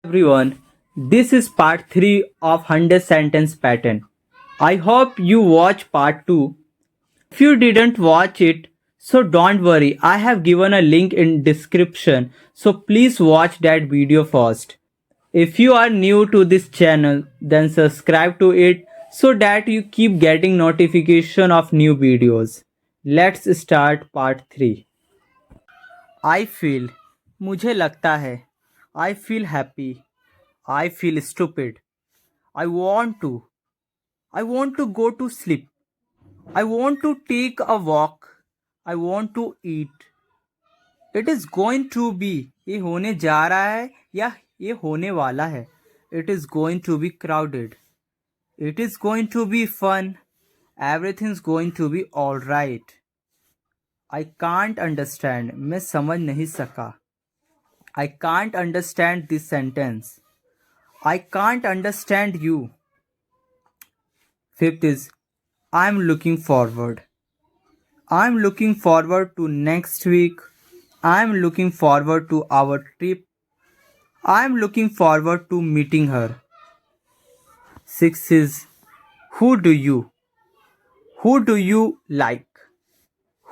Everyone, this is part 3 of 100 sentence pattern. I hope you watch part 2. If you didn't watch it, so don't worry, I have given a link in description, so please watch that video first. If you are new to this channel, then subscribe to it so that you keep getting notification of new videos. Let's start part 3. I feel मुझे लगता है I feel happy. I feel stupid. I want to. I want to go to sleep. I want to take a walk. I want to eat. It is going to be. ये होने जा रहा है या ये होने वाला है. It is going to be crowded. It is going to be fun. Everything's going to be alright. I can't understand. मैं समझ नहीं सका. I can't understand this sentence. I can't understand you. Fifth is I'm looking forward. I'm looking forward to next week. I'm looking forward to our trip. I'm looking forward to meeting her. Sixth is who do you? Who do you like?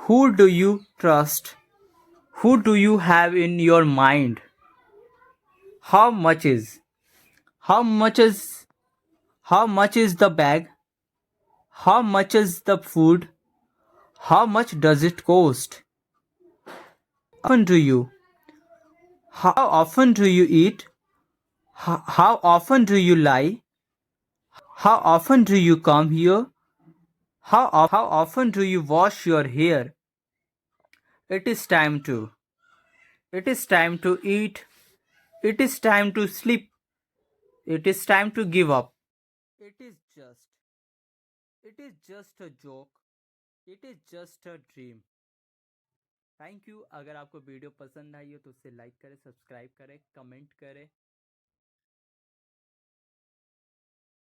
Who do you trust? Who do you have in your mind? How much is? How much is? How much is the bag? How much is the food? How much does it cost? How often do you? How often do you eat? How often do you lie? How often do you come here? How often do you wash your hair? It is time to. It is time to eat. It is time to sleep. It is time to give up. It is just. It is just a joke. It is just a dream. Thank you. अगर आपको video पसंद आई हो तो उसे like करें, subscribe करें, comment करें।